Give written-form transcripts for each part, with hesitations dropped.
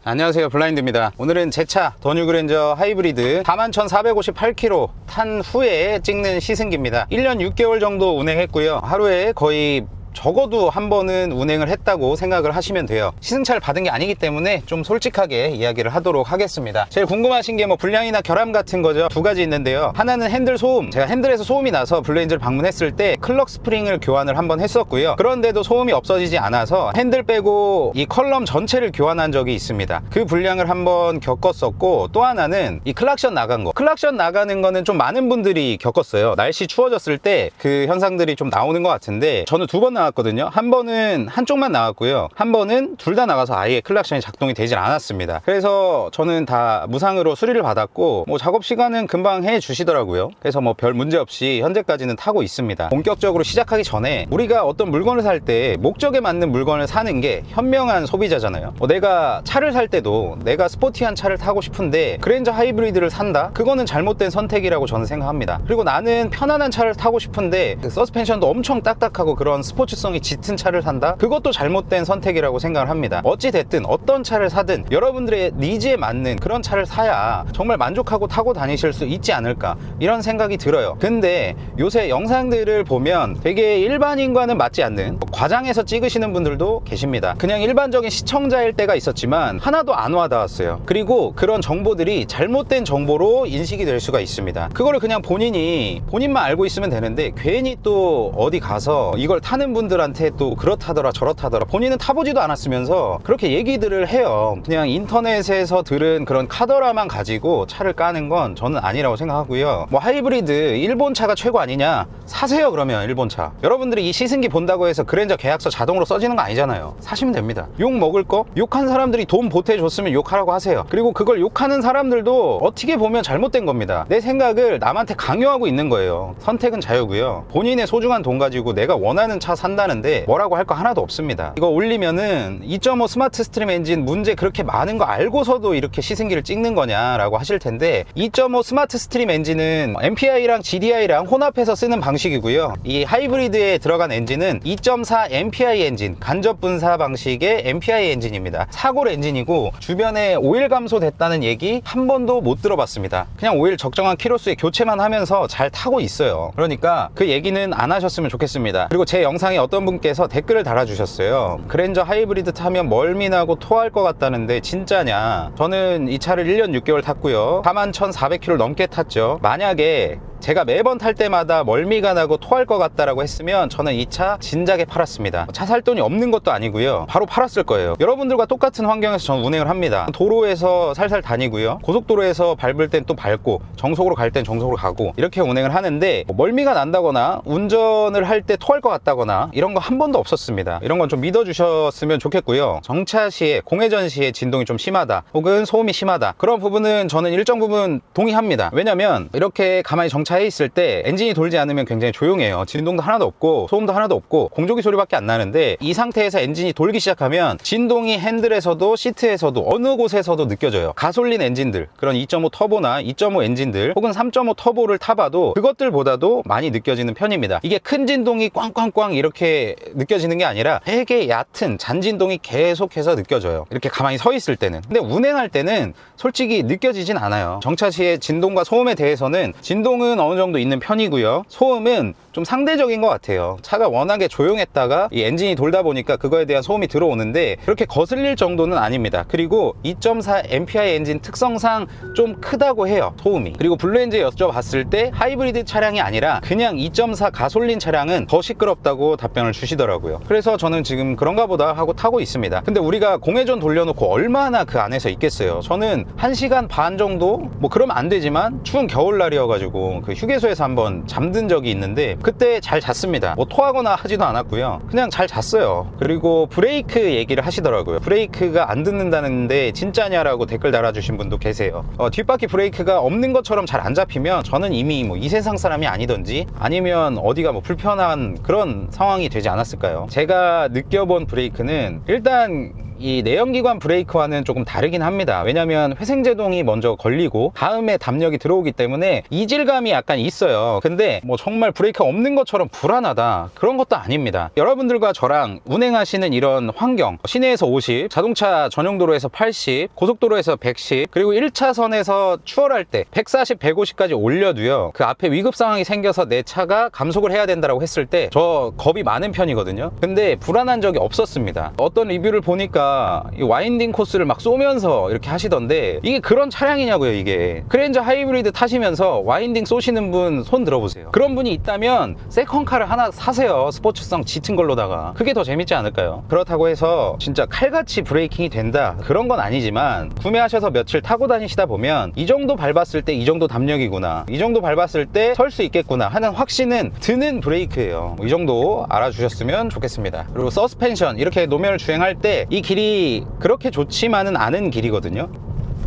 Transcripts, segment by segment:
안녕하세요, 블라인드입니다. 오늘은 제 차 더 뉴그랜저 하이브리드 41,458km 탄 후에 찍는 시승기입니다. 1년 6개월 정도 운행했고요. 하루에 거의 적어도 한 번은 운행을 했다고 생각을 하시면 돼요. 시승차를 받은 게 아니기 때문에 좀 솔직하게 이야기를 하도록 하겠습니다. 제일 궁금하신 게 뭐 불량이나 결함 같은 거죠. 두 가지 있는데요. 하나는 핸들 소음. 제가 핸들에서 소음이 나서 블레인즈를 방문했을 때 클럭 스프링을 교환을 한번 했었고요. 그런데도 소음이 없어지지 않아서 핸들 빼고 이 컬럼 전체를 교환한 적이 있습니다. 그 불량을 한번 겪었었고, 또 하나는 이 클락션 나간 거. 클락션 나가는 거는 좀 많은 분들이 겪었어요. 날씨 추워졌을 때 그 현상들이 좀 나오는 것 같은데, 저는 두 번 나왔거든요. 한 번은 한쪽만 나왔고요. 한 번은 둘 다 나가서 아예 클락션이 작동이 되질 않았습니다. 그래서 저는 다 무상으로 수리를 받았고, 뭐 작업 시간은 금방 해 주시더라고요. 그래서 뭐 별 문제 없이 현재까지는 타고 있습니다. 본격적으로 시작하기 전에 우리가 어떤 물건을 살 때 목적에 맞는 물건을 사는 게 현명한 소비자잖아요. 내가 차를 살 때도 내가 스포티한 차를 타고 싶은데 그랜저 하이브리드를 산다? 그거는 잘못된 선택이라고 저는 생각합니다. 그리고 나는 편안한 차를 타고 싶은데 서스펜션도 엄청 딱딱하고 그런 스포츠성이 짙은 차를 산다? 그것도 잘못된 선택이라고 생각을 합니다. 어찌됐든 어떤 차를 사든 여러분들의 니즈에 맞는 그런 차를 사야 정말 만족하고 타고 다니실 수 있지 않을까, 이런 생각이 들어요. 근데 요새 영상들을 보면 되게 일반인과는 맞지 않는, 과장해서 찍으시는 분들도 계십니다. 그냥 일반적인 시청자일 때가 있었지만 하나도 안 와닿았어요. 그리고 그런 정보들이 잘못된 정보로 인식이 될 수가 있습니다. 그거를 그냥 본인만 알고 있으면 되는데, 괜히 또 어디 가서 이걸 타는 분들한테 또 그렇다더라 저렇다더라, 본인은 타보지도 않았으면서 그렇게 얘기들을 해요. 그냥 인터넷에서 들은 그런 카더라만 가지고 차를 까는 건 저는 아니라고 생각하고요. 뭐 하이브리드 일본 차가 최고 아니냐, 사세요. 그러면 일본 차. 여러분들이 이 시승기 본다고 해서 그랜저 계약서 자동으로 써지는 거 아니잖아요. 사시면 됩니다. 욕 먹을 거, 욕한 사람들이 돈 보태줬으면 욕하라고 하세요. 그리고 그걸 욕하는 사람들도 어떻게 보면 잘못된 겁니다. 내 생각을 남한테 강요하고 있는 거예요. 선택은 자유고요. 본인의 소중한 돈 가지고 내가 원하는 차 산다는데 뭐라고 할 거 하나도 없습니다. 이거 올리면은 2.5 스마트 스트림 엔진 문제 그렇게 많은 거 알고서도 이렇게 시승기를 찍는 거냐라고 하실 텐데, 2.5 스마트 스트림 엔진은 MPI랑 GDI랑 혼합해서 쓰는 방식이고요. 이 하이브리드에 들어간 엔진은 2.4 MPI 엔진, 간접 분사 방식의 MPI 엔진입니다. 사골 엔진이고, 주변에 오일 감소됐다는 얘기 한 번도 못 들어봤습니다. 그냥 오일 적정한 키로수에 교체만 하면서 잘 타고 있어요. 그러니까 그 얘기는 안 하셨으면 좋겠습니다. 그리고 제 영상에 어떤 분께서 댓글을 달아주셨어요. 그랜저 하이브리드 타면 멀미나고 토할 것 같다는데 진짜냐? 저는 이 차를 1년 6개월 탔고요. 41,400km 넘게 탔죠. 만약에 제가 매번 탈 때마다 멀미가 나고 토할 것 같다라고 했으면 저는 이 차 진작에 팔았습니다. 차 살 돈이 없는 것도 아니고요. 바로 팔았을 거예요. 여러분들과 똑같은 환경에서 저는 운행을 합니다. 도로에서 살살 다니고요. 고속도로에서 밟을 땐 또 밟고, 정속으로 갈 땐 정속으로 가고, 이렇게 운행을 하는데 멀미가 난다거나 운전을 할 때 토할 것 같다거나 이런 거 한 번도 없었습니다. 이런 건 좀 믿어주셨으면 좋겠고요. 정차 시에, 공회전 시에 진동이 좀 심하다, 혹은 소음이 심하다, 그런 부분은 저는 일정 부분 동의합니다. 왜냐면 이렇게 가만히 정차해 있을 때 엔진이 돌지 않으면 굉장히 조용해요. 진동도 하나도 없고 소음도 하나도 없고 공조기 소리밖에 안 나는데, 이 상태에서 엔진이 돌기 시작하면 진동이 핸들에서도 시트에서도 어느 곳에서도 느껴져요. 가솔린 엔진들, 그런 2.5 터보나 2.5 엔진들 혹은 3.5 터보를 타봐도 그것들보다도 많이 느껴지는 편입니다. 이게 큰 진동이 꽝꽝꽝 이렇게 느껴지는 게 아니라 되게 얕은 잔진동이 계속해서 느껴져요. 이렇게 가만히 서 있을 때는. 근데 운행할 때는 솔직히 느껴지진 않아요. 정차 시에 진동과 소음에 대해서는, 진동은 어느 정도 있는 편이고요. 소음은 좀 상대적인 것 같아요. 차가 워낙에 조용했다가 이 엔진이 돌다 보니까 그거에 대한 소음이 들어오는데 그렇게 거슬릴 정도는 아닙니다. 그리고 2.4 MPI 엔진 특성상 좀 크다고 해요, 소음이. 그리고 블루엔즈에 여쭤봤을 때 하이브리드 차량이 아니라 그냥 2.4 가솔린 차량은 더 시끄럽다고 답변을 주시더라고요. 그래서 저는 지금 그런가 보다 하고 타고 있습니다. 근데 우리가 공회전 돌려놓고 얼마나 그 안에서 있겠어요. 저는 1시간 반 정도? 뭐 그러면 안 되지만 추운 겨울날이어가지고 그 휴게소에서 한번 잠든 적이 있는데 그때 잘 잤습니다. 뭐 토하거나 하지도 않았고요. 그냥 잘 잤어요. 그리고 브레이크 얘기를 하시더라고요. 브레이크가 안 듣는다는데 진짜냐라고 댓글 달아주신 분도 계세요. 뒷바퀴 브레이크가 없는 것처럼 잘 안 잡히면 저는 이미 뭐 이 세상 사람이 아니던지, 아니면 어디가 뭐 불편한 그런 상황이 되지 않았을까요? 제가 느껴본 브레이크는 일단 이 내연기관 브레이크와는 조금 다르긴 합니다. 왜냐면 회생제동이 먼저 걸리고 다음에 담력이 들어오기 때문에 이질감이 약간 있어요. 근데 뭐 정말 브레이크가 없는 것처럼 불안하다, 그런 것도 아닙니다. 여러분들과 저랑 운행하시는 이런 환경, 시내에서 50, 자동차 전용도로에서 80, 고속도로에서 110, 그리고 1차선에서 추월할 때 140, 150까지 올려도요, 그 앞에 위급 상황이 생겨서 내 차가 감속을 해야 된다고 했을 때 저 겁이 많은 편이거든요. 근데 불안한 적이 없었습니다. 어떤 리뷰를 보니까 이 와인딩 코스를 막 쏘면서 이렇게 하시던데, 이게 그런 차량이냐고요. 이게 그랜저 하이브리드 타시면서 와인딩 쏘시는 분 손 들어보세요. 그런 분이 있다면 세컨카를 하나 사세요. 스포츠성 짙은 걸로다가. 그게 더 재밌지 않을까요? 그렇다고 해서 진짜 칼같이 브레이킹이 된다, 그런 건 아니지만, 구매하셔서 며칠 타고 다니시다 보면 이 정도 밟았을 때 이 정도 담력이구나, 이 정도 밟았을 때 설 수 있겠구나 하는 확신은 드는 브레이크예요. 이 정도 알아주셨으면 좋겠습니다. 그리고 서스펜션, 이렇게 노면을 주행할 때 이 길이 그렇게 좋지만은 않은 길이거든요.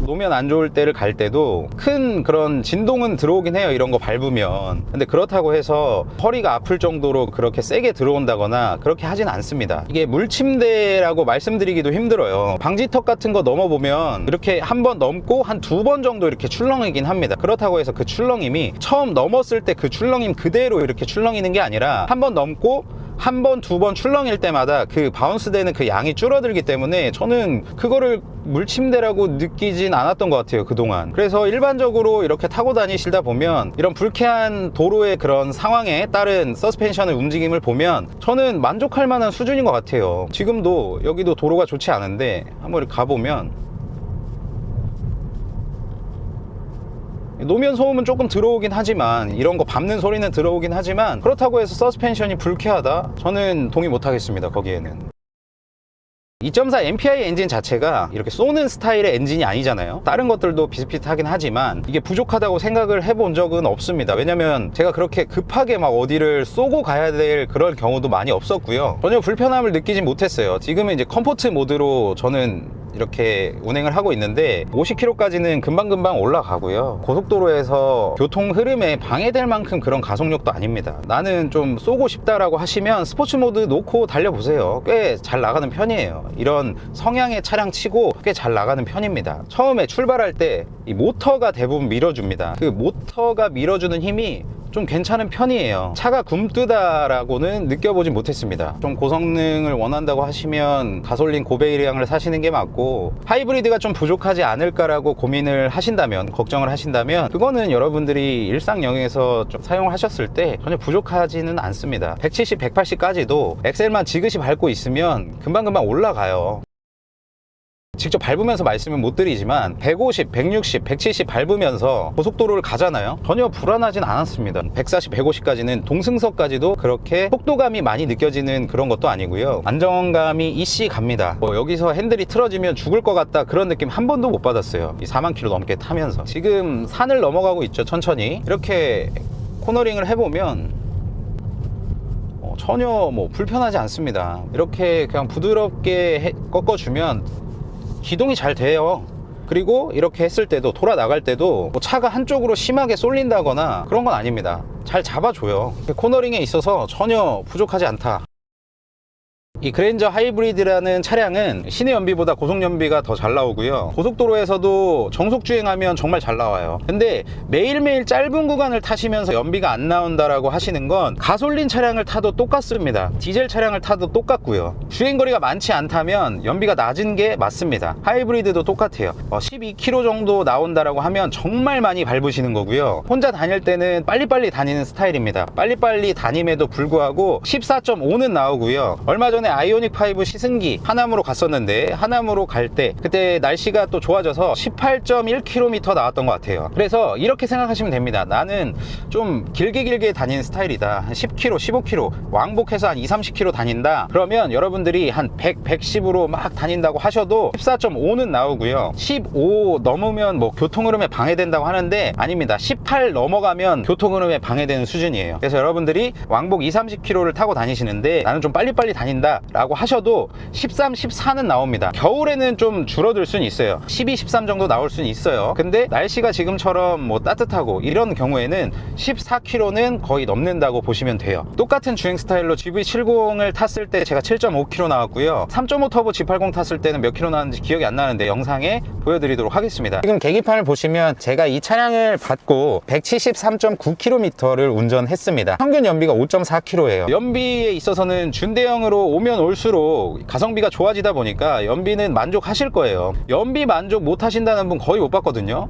노면 안 좋을 때를 갈 때도 큰 그런 진동은 들어오긴 해요, 이런 거 밟으면. 근데 그렇다고 해서 허리가 아플 정도로 그렇게 세게 들어온다거나 그렇게 하진 않습니다. 이게 물침대라고 말씀드리기도 힘들어요. 방지턱 같은 거 넘어보면 이렇게 한 번 넘고 한 2번 정도 이렇게 출렁이긴 합니다. 그렇다고 해서 그 출렁임이 처음 넘었을 때 그 출렁임 그대로 이렇게 출렁이는 게 아니라, 한 번 넘고 한 번, 2번 출렁일 때마다 그 바운스 되는 그 양이 줄어들기 때문에 저는 그거를 물침대라고 느끼진 않았던 것 같아요, 그동안. 그래서 일반적으로 이렇게 타고 다니시다 보면 이런 불쾌한 도로의 그런 상황에 따른 서스펜션의 움직임을 보면 저는 만족할 만한 수준인 것 같아요. 지금도 여기도 도로가 좋지 않은데 한번 이렇게 가보면 노면 소음은 조금 들어오긴 하지만, 이런 거 밟는 소리는 들어오긴 하지만, 그렇다고 해서 서스펜션이 불쾌하다? 저는 동의 못 하겠습니다, 거기에는. 2.4 MPI 엔진 자체가 이렇게 쏘는 스타일의 엔진이 아니잖아요. 다른 것들도 비슷비슷하긴 하지만 이게 부족하다고 생각을 해본 적은 없습니다. 왜냐면 제가 그렇게 급하게 막 어디를 쏘고 가야 될 그런 경우도 많이 없었고요. 전혀 불편함을 느끼진 못했어요. 지금은 이제 컴포트 모드로 저는 이렇게 운행을 하고 있는데 50km까지는 금방금방 올라가고요. 고속도로에서 교통 흐름에 방해될 만큼 그런 가속력도 아닙니다. 나는 좀 쏘고 싶다라고 하시면 스포츠 모드 놓고 달려보세요. 꽤 잘 나가는 편이에요. 이런 성향의 차량 치고 꽤 잘 나가는 편입니다. 처음에 출발할 때 이 모터가 대부분 밀어줍니다. 그 모터가 밀어주는 힘이 좀 괜찮은 편이에요. 차가 굼뜨다라고는 느껴보진 못했습니다. 좀 고성능을 원한다고 하시면 가솔린 고배기량을 사시는 게 맞고, 하이브리드가 좀 부족하지 않을까라고 고민을 하신다면, 걱정을 하신다면, 그거는 여러분들이 일상 영역에서 좀 사용하셨을 때 전혀 부족하지는 않습니다. 170, 180까지도 엑셀만 지그시 밟고 있으면 금방금방 올라가요. 직접 밟으면서 말씀은 못 드리지만 150, 160, 170 밟으면서 고속도로를 가잖아요. 전혀 불안하진 않았습니다. 140, 150까지는 동승서까지도 그렇게 속도감이 많이 느껴지는 그런 것도 아니고요. 안정감이 이씨 갑니다. 뭐 여기서 핸들이 틀어지면 죽을 것 같다, 그런 느낌 한 번도 못 받았어요. 이 4만 킬로 넘게 타면서. 지금 산을 넘어가고 있죠, 천천히. 이렇게 코너링을 해보면 전혀 뭐 불편하지 않습니다. 이렇게 그냥 부드럽게 꺾어주면 기동이 잘 돼요. 그리고 이렇게 했을 때도, 돌아 나갈 때도 뭐 차가 한쪽으로 심하게 쏠린다거나 그런 건 아닙니다. 잘 잡아줘요. 코너링에 있어서 전혀 부족하지 않다. 이 그랜저 하이브리드라는 차량은 시내 연비보다 고속 연비가 더 잘 나오고요. 고속도로에서도 정속 주행하면 정말 잘 나와요. 근데 매일매일 짧은 구간을 타시면서 연비가 안 나온다라고 하시는 건 가솔린 차량을 타도 똑같습니다. 디젤 차량을 타도 똑같고요. 주행거리가 많지 않다면 연비가 낮은 게 맞습니다. 하이브리드도 똑같아요. 12km 정도 나온다라고 하면 정말 많이 밟으시는 거고요. 혼자 다닐 때는 빨리빨리 다니는 스타일입니다. 빨리빨리 다님에도 불구하고 14.5는 나오고요. 얼마 전에 아이오닉5 시승기 하남으로 갔었는데, 하남으로 갈 때 그때 날씨가 또 좋아져서 18.1km 나왔던 것 같아요. 그래서 이렇게 생각하시면 됩니다. 나는 좀 길게 다니는 스타일이다. 한 10km, 15km 왕복해서 한 2, 30km 다닌다. 그러면 여러분들이 한 100, 110으로 막 다닌다고 하셔도 14.5는 나오고요. 15 넘으면 뭐 교통흐름에 방해된다고 하는데 아닙니다. 18 넘어가면 교통흐름에 방해되는 수준이에요. 그래서 여러분들이 왕복 2, 30km를 타고 다니시는데 나는 좀 빨리빨리 다닌다 라고 하셔도 13, 14는 나옵니다. 겨울에는 좀 줄어들 수는 있어요. 12, 13 정도 나올 수는 있어요. 근데 날씨가 지금처럼 뭐 따뜻하고 이런 경우에는 14km는 거의 넘는다고 보시면 돼요. 똑같은 주행 스타일로 GV70을 탔을 때 제가 7.5km 나왔고요. 3.5 터보 G80 탔을 때는 몇 킬로 나왔는지 기억이 안 나는데 영상에 보여드리도록 하겠습니다. 지금 계기판을 보시면 제가 이 차량을 받고 173.9km를 운전했습니다. 평균 연비가 5.4km예요. 연비에 있어서는 준대형으로 오면 올수록 가성비가 좋아지다 보니까 연비는 만족하실 거예요. 연비 만족 못 하신다는 분 거의 못 봤거든요.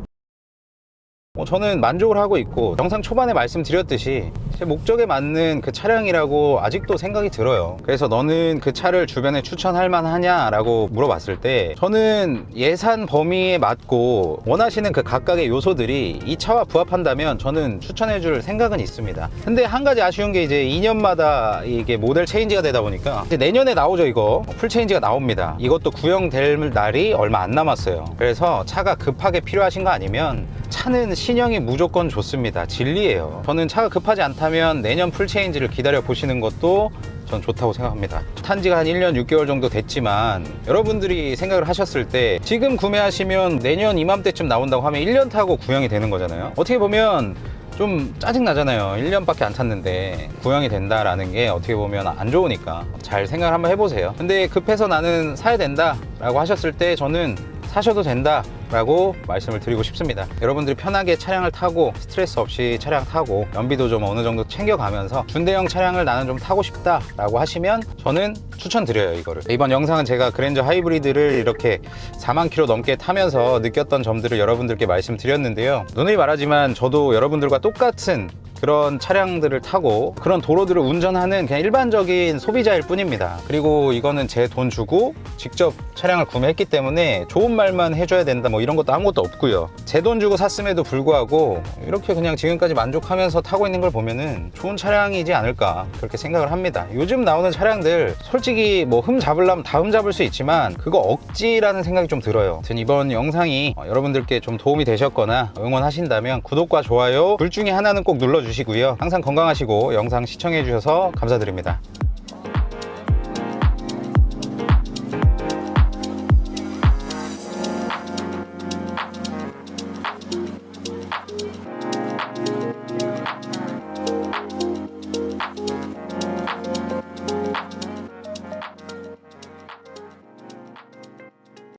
저는 만족을 하고 있고, 영상 초반에 말씀드렸듯이 제 목적에 맞는 그 차량이라고 아직도 생각이 들어요. 그래서 너는 그 차를 주변에 추천할 만하냐 라고 물어봤을 때, 저는 예산 범위에 맞고 원하시는 그 각각의 요소들이 이 차와 부합한다면 저는 추천해 줄 생각은 있습니다. 근데 한 가지 아쉬운 게 이제 2년마다 이게 모델 체인지가 되다 보니까 이제 내년에 나오죠. 이거 풀 체인지가 나옵니다. 이것도 구형될 날이 얼마 안 남았어요. 그래서 차가 급하게 필요하신 거 아니면 차는 신형이 무조건 좋습니다. 진리예요. 저는 차가 급하지 않다면 내년 풀체인지를 기다려 보시는 것도 전 좋다고 생각합니다. 탄지가 한 1년 6개월 정도 됐지만 여러분들이 생각을 하셨을 때 지금 구매하시면 내년 이맘때쯤 나온다고 하면 1년 타고 구형이 되는 거잖아요. 어떻게 보면 좀 짜증 나잖아요. 1년밖에 안 탔는데 구형이 된다라는 게 어떻게 보면 안 좋으니까 잘 생각을 한번 해보세요. 근데 급해서 나는 사야 된다 라고 하셨을 때 저는 사셔도 된다 라고 말씀을 드리고 싶습니다. 여러분들이 편하게 차량을 타고 스트레스 없이 차량 타고 연비도 좀 어느 정도 챙겨가면서 준대형 차량을 나는 좀 타고 싶다 라고 하시면 저는 추천드려요. 이거를. 이번 영상은 제가 그랜저 하이브리드를 이렇게 4만 킬로 넘게 타면서 느꼈던 점들을 여러분들께 말씀드렸는데요. 누누이 말하지만 저도 여러분들과 똑같은 그런 차량들을 타고 그런 도로들을 운전하는 그냥 일반적인 소비자일 뿐입니다. 그리고 이거는 제 돈 주고 직접 차량을 구매했기 때문에 좋은 말만 해줘야 된다 뭐 이런 것도 아무것도 없고요. 제 돈 주고 샀음에도 불구하고 이렇게 그냥 지금까지 만족하면서 타고 있는 걸 보면은 좋은 차량이지 않을까 그렇게 생각을 합니다. 요즘 나오는 차량들 솔직히 뭐 흠 잡으려면 다 흠 잡을 수 있지만 그거 억지라는 생각이 좀 들어요. 아무튼 이번 영상이 여러분들께 좀 도움이 되셨거나 응원하신다면 구독과 좋아요 둘 중에 하나는 꼭 눌러주시고요. 항상 건강하시고 영상 시청해 주셔서 감사드립니다.